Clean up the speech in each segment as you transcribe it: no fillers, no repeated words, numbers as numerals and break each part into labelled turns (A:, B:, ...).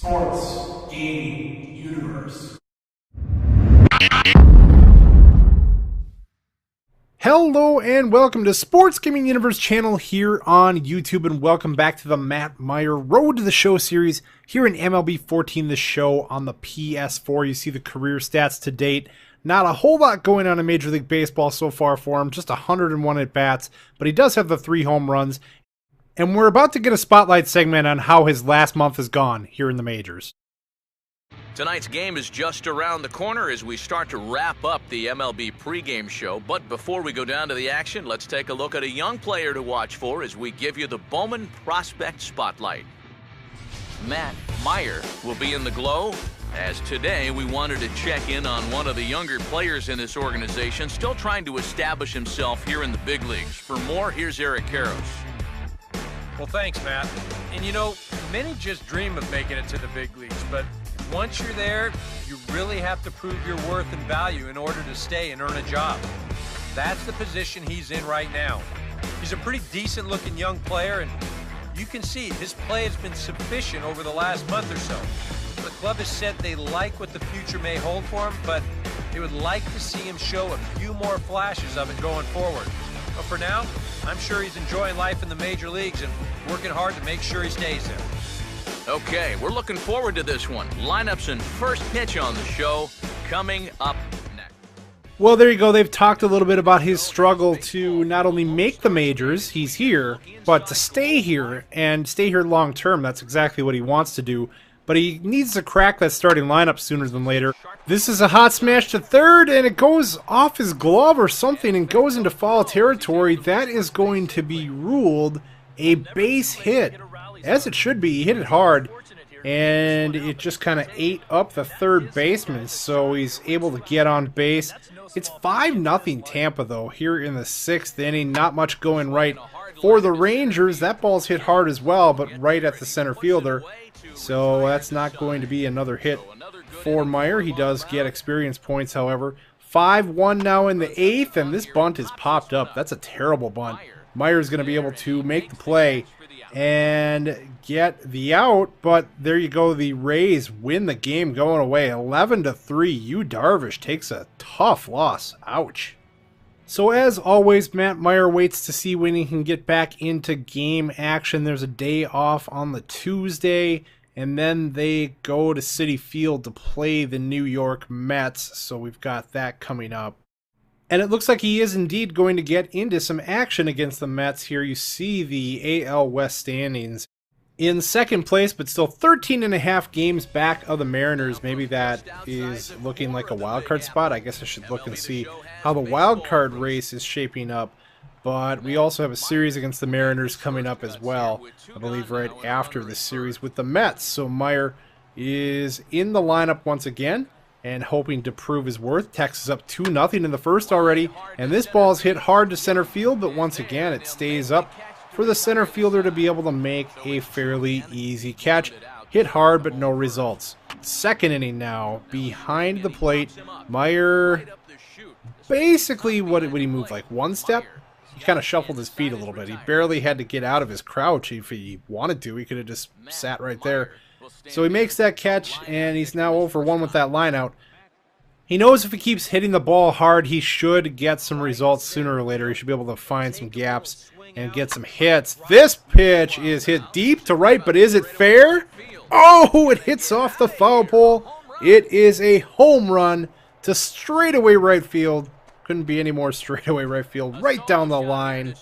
A: Sports Gaming Universe.
B: Hello and welcome to Sports Gaming Universe channel here on YouTube, and welcome back to the Matt Myer Road to the Show series here in MLB 14, the show on the PS4. You see the career stats to date. Not a whole lot going on in Major League Baseball so far for him, just 101 at-bats, but he does have the 3 home runs. And we're about to get a spotlight segment on how his last month has gone here in the majors.
C: Tonight's game is just around the corner as we start to wrap up the MLB pregame show. But before we go down to the action, let's take a look at a young player to watch for as we give you the Bowman Prospect Spotlight. Matt Myer will be in the glow, as today we wanted to check in on one of the younger players in this organization, still trying to establish himself here in the big leagues. For more, here's Eric Karros.
D: Well, thanks, Matt. And you know, many just dream of making it to the big leagues, but once you're there, you really have to prove your worth and value in order to stay and earn a job. That's the position he's in right now. He's a pretty decent-looking young player, and you can see his play has been sufficient over the last month or so. The club has said they like what the future may hold for him, but they would like to see him show a few more flashes of it going forward. But for now, I'm sure he's enjoying life in the major leagues and working hard to make sure he stays there.
C: Okay, we're looking forward to this one. Lineups and first pitch on the show coming up next.
B: Well, there you go. They've talked a little bit about his struggle to not only make the majors, he's here, but to stay here and stay here long term. That's exactly what he wants to do. But he needs to crack that starting lineup sooner than later. This is a hot smash to third, and it goes off his glove or something and goes into foul territory. That is going to be ruled a base hit, as it should be. He hit it hard, and it just kind of ate up the third baseman, so he's able to get on base. It's 5-0 Tampa, though, here in the 6th inning. Not much going right for the Rangers. That ball's hit hard as well, but right at the center fielder. So that's not going to be another hit for Myer. He does get experience points, however. 5-1 now in the 8th, and this bunt is popped up. That's a terrible bunt. Myer's going to be able to make the play and get the out, but there you go. The Rays win the game going away 11-3. Yu Darvish takes a tough loss. Ouch. So as always, Matt Myer waits to see when he can get back into game action. There's a day off on the Tuesday, and then they go to Citi Field to play the New York Mets, so we've got that coming up. And it looks like he is indeed going to get into some action against the Mets here. You see the AL West standings. In second place, but still 13.5 games back of the Mariners. Maybe that is looking like a wild card spot. I guess I should look and see how the wild card race is shaping up. But we also have a series against the Mariners coming up as well, I believe right after this series with the Mets. So Myer is in the lineup once again and hoping to prove his worth. Texas up 2-0 in the first already, and this ball's hit hard to center field, but once again it stays up for the center fielder to be able to make a fairly easy catch. Hit hard, but no results. Second inning now, behind the plate. Myer, basically, what did he move, like one step? He kind of shuffled his feet a little bit. He barely had to get out of his crouch if he wanted to. He could have just sat right there. So he makes that catch, and he's now 0 for 1 with that line out. He knows if he keeps hitting the ball hard, he should get some results sooner or later. He should be able to find some gaps and get some hits. This pitch is hit deep to right, but is it fair? Oh, it hits off the foul pole. It is a home run to straightaway right field. Couldn't be any more straightaway right field, right down the line.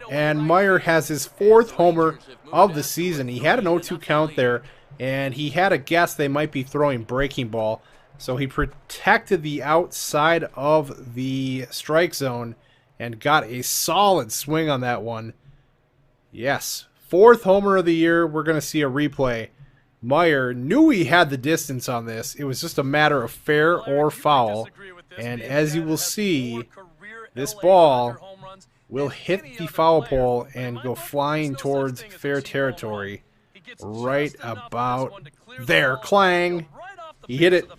B: And Myer has his 4th homer of the season. He had an 0-2 count there, and he had a guess they might be throwing breaking ball. So he protected the outside of the strike zone and got a solid swing on that one. Yes, 4th homer of the year. We're going to see a replay. Myer knew he had the distance on this. It was just a matter of fair or foul. And as you will see, this ball will hit the foul pole and go flying towards fair territory. Right about there. Clang. He hit it.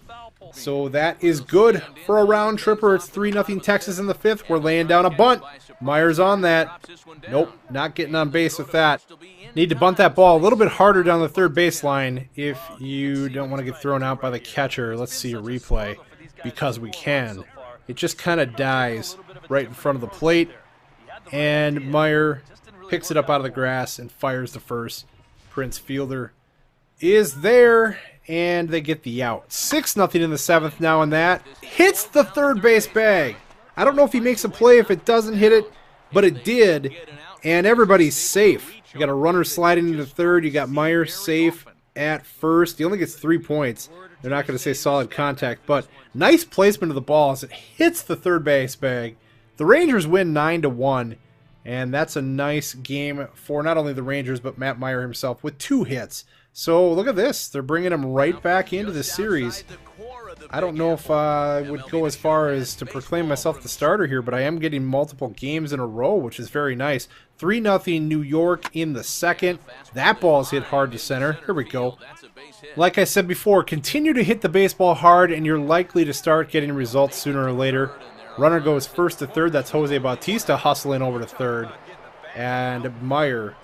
B: So that is good for a round tripper. It's 3-0 Texas in the 5th. We're laying down a bunt. Myers on that. Nope, not getting on base with that. Need to bunt that ball a little bit harder down the third baseline if you don't want to get thrown out by the catcher. Let's see a replay, because we can. It just kind of dies right in front of the plate, and Myer picks it up out of the grass and fires the first. Prince Fielder is there, and they get the out. 6-0 in the 7th now, and that hits the third base bag. I don't know if he makes a play if it doesn't hit it, but it did, and everybody's safe. You got a runner sliding into third. You got Myer safe at first. He only gets 3 points. They're not going to say solid contact, but nice placement of the ball as it hits the third base bag. The Rangers win 9-1, and that's a nice game for not only the Rangers, but Matt Myer himself with 2 hits. So look at this. They're bringing him right back into the series. I don't know if I would go as far as to proclaim myself the starter here, but I am getting multiple games in a row, which is very nice. 3-0 New York in the 2nd. That ball's hit hard to center. Here we go. Like I said before, continue to hit the baseball hard, and you're likely to start getting results sooner or later. Runner goes first to third. That's Jose Bautista hustling over to third. And Myer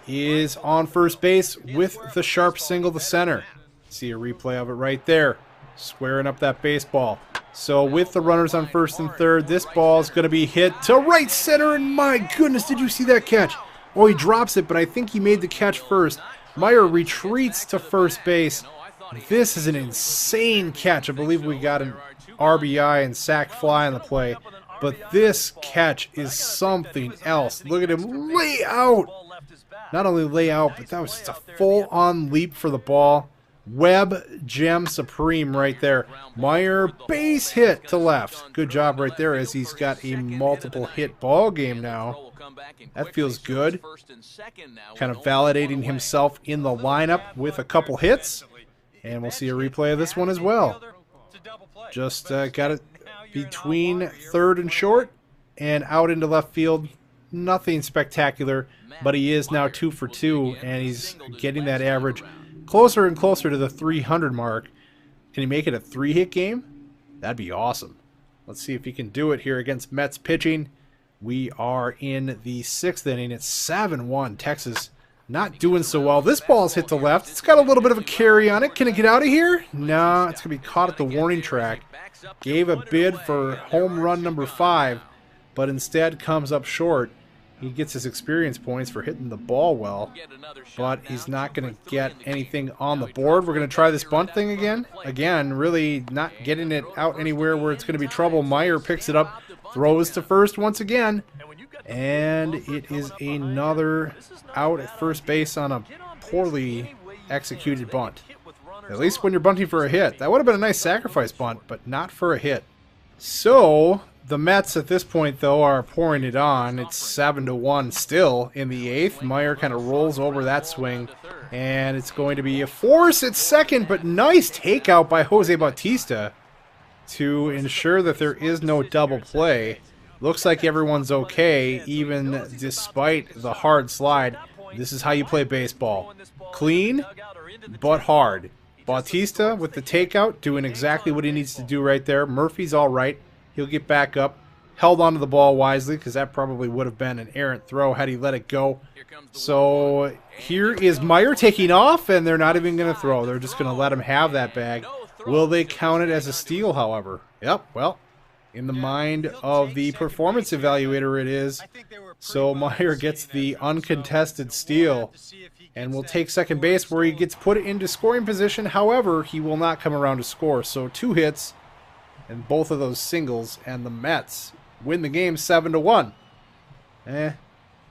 B: is on first base with the sharp single to center. See a replay of it right there. Squaring up that baseball. So with the runners on first and third, this ball is going to be hit to right center, and my goodness, did you see that catch? Oh, he drops it, but I think he made the catch first. Myer retreats to first base. This is an insane catch. I believe we got an RBI and sac fly on the play, but this catch is something else. Look at him lay out. Not only lay out, but that was just a full-on leap for the ball. Webb gem supreme right there. Myer base hit to left. Good job right there, as he's got a multiple hit ball game now. That feels good. Kind of validating himself in the lineup with a couple hits. And we'll see a replay of this one as well. Just got it between third and short and out into left field. Nothing spectacular, but he is now 2 for 2, and he's getting that average closer and closer to the 300 mark. Can he make it a 3-hit game? That'd be awesome. Let's see if he can do it here against Mets pitching. We are in the 6th inning. It's 7-1. Texas not doing so well. This ball's hit to left. It's got a little bit of a carry on it. Can it get out of here? No, it's going to be caught at the warning track. Gave a bid for home run number 5, but instead comes up short. He gets his experience points for hitting the ball well, but he's not going to get anything on the board. We're going to try this bunt thing again. Again, really not getting it out anywhere where it's going to be trouble. Myer picks it up, throws to first once again, and it is another out at first base on a poorly executed bunt. At least when you're bunting for a hit. That would have been a nice sacrifice bunt, but not for a hit. So the Mets at this point, though, are pouring it on. It's 7-1 still in the 8th. Myer kind of rolls over that swing, and it's going to be a force at second, but nice takeout by Jose Bautista to ensure that there is no double play. Looks like everyone's okay, even despite the hard slide. This is how you play baseball. Clean, but hard. Bautista with the takeout, doing exactly what he needs to do right there. Murphy's all right. He'll get back up. Held onto the ball wisely, because that probably would have been an errant throw had he let it go. So here is Myer taking off, and they're not even going to throw. They're just going to let him have that bag. Will they count it as a steal, however? Yep, well, in the mind of the performance evaluator it is. So Myer gets the uncontested steal and will take second base, where he gets put into scoring position. However, he will not come around to score. So 2 hits and both of those singles, and the Mets win the game 7-1.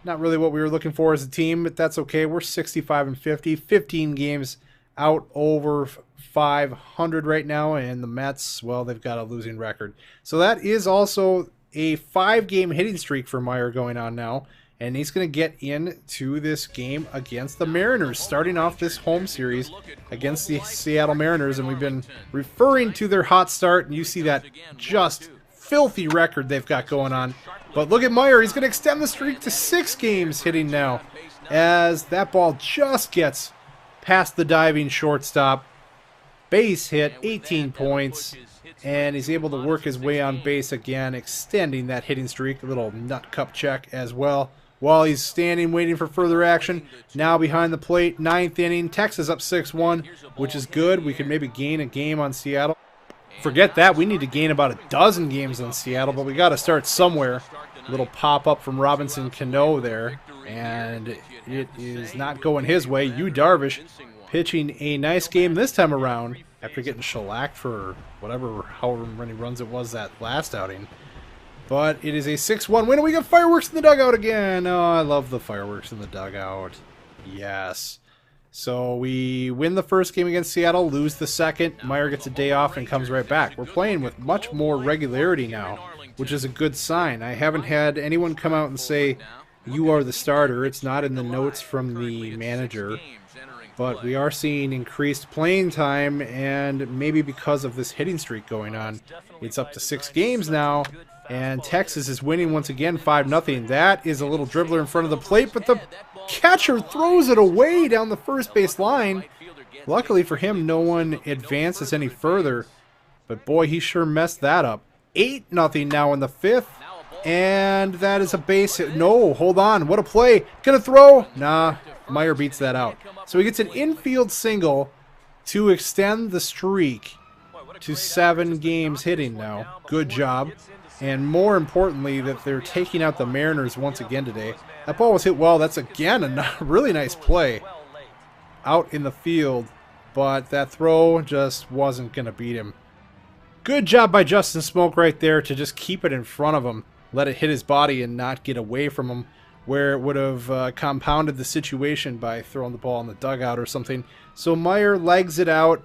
B: Not really what we were looking for as a team, but that's okay. We're 65-50, 15 games out over 500 right now, and the Mets, well, they've got a losing record. So that is also a 5-game hitting streak for Myer going on now, and he's going to get into this game against the Mariners, starting off this home series against the Seattle Mariners, and we've been referring to their hot start, and you see that just filthy record they've got going on. But look at Myer. He's going to extend the streak to 6 games hitting now, as that ball just gets past the diving shortstop. Base hit, 18 points. and he's able to work his way on base again, extending that hitting streak. A little nut cup check as well. While he's standing waiting for further action, now behind the plate, 9th inning, Texas up 6-1, which is good. We could maybe gain a game on Seattle. Forget that, we need to gain about a dozen games on Seattle, but we got to start somewhere. A little pop-up from Robinson Cano there, and it is not going his way. Yu Darvish pitching a nice game this time around after getting shellacked for however many runs it was that last outing. But it is a 6-1 win, and we got fireworks in the dugout again. Oh, I love the fireworks in the dugout. Yes. So we win the first game against Seattle, lose the second. Myer gets a day off and comes right back. We're playing with much more regularity now, which is a good sign. I haven't had anyone come out and say, you are the starter. It's not in the notes from the manager. But we are seeing increased playing time, and maybe because of this hitting streak going on, it's up to 6 games now, and Texas is winning once again 5-0. That is a little dribbler in front of the plate, but the catcher throws it away down the first base line. Luckily for him, no one advances any further, but boy, he sure messed that up. 8-0 now in the 5th, and that is a base hit. No, hold on, what a play. Gonna throw? Nah, Myer beats that out. So he gets an infield single to extend the streak to 7 games hitting now. Good job. And more importantly, that they're taking out the Mariners once again today. That ball was hit well. That's again a really nice play out in the field, but that throw just wasn't going to beat him. Good job by Justin Smoke right there to just keep it in front of him, let it hit his body and not get away from him, where it would have compounded the situation by throwing the ball in the dugout or something. So Myer legs it out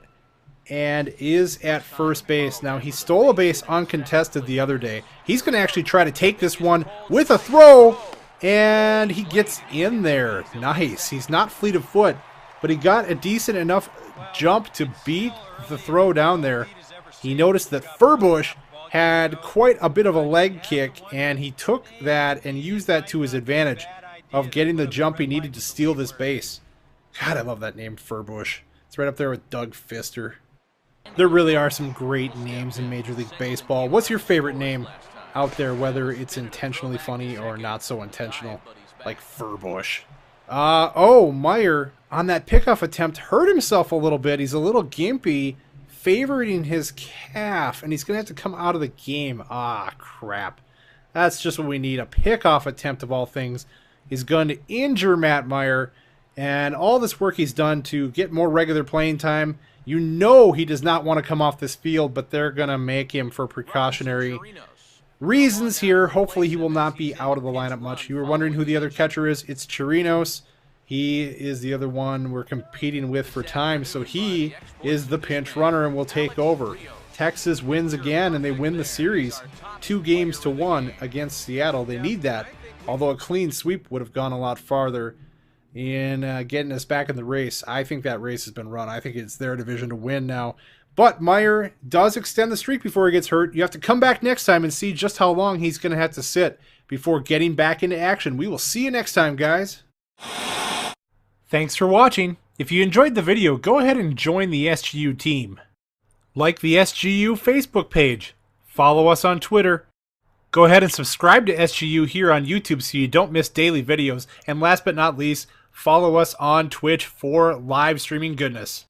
B: and is at first base. Now, he stole a base uncontested the other day. He's going to actually try to take this one with a throw, and he gets in there. Nice. He's not fleet of foot, but he got a decent enough jump to beat the throw down there. He noticed that Furbush had quite a bit of a leg kick, and he took that and used that to his advantage of getting the jump he needed to steal this base. God, I love that name, Furbush. It's right up there with Doug Fister. There really are some great names in Major League Baseball. What's your favorite name out there, whether it's intentionally funny or not so intentional, like Furbush? Oh, Myer, on that pickoff attempt, hurt himself a little bit. He's a little gimpy, favoring his calf, and he's going to have to come out of the game. Ah, crap. That's just what we need. A pickoff attempt, of all things, is going to injure Matt Myer, and all this work he's done to get more regular playing time. You know he does not want to come off this field, but they're going to make him for precautionary reasons here. Hopefully he will not be out of the lineup much. You were wondering who the other catcher is. It's Chirinos. He is the other one we're competing with for time, so he is the pinch runner and will take over. Texas wins again, and they win the series 2-1 against Seattle. They need that, although a clean sweep would have gone a lot farther in getting us back in the race. I think that race has been run. I think it's their division to win now. But Myer does extend the streak before he gets hurt. You have to come back next time and see just how long he's going to have to sit before getting back into action. We will see you next time, guys.
E: Thanks for watching. If you enjoyed the video, go ahead and join the SGU team. Like the SGU Facebook page. Follow us on Twitter. Go ahead and subscribe to SGU here on YouTube so you don't miss daily videos. And last but not least, follow us on Twitch for live streaming goodness.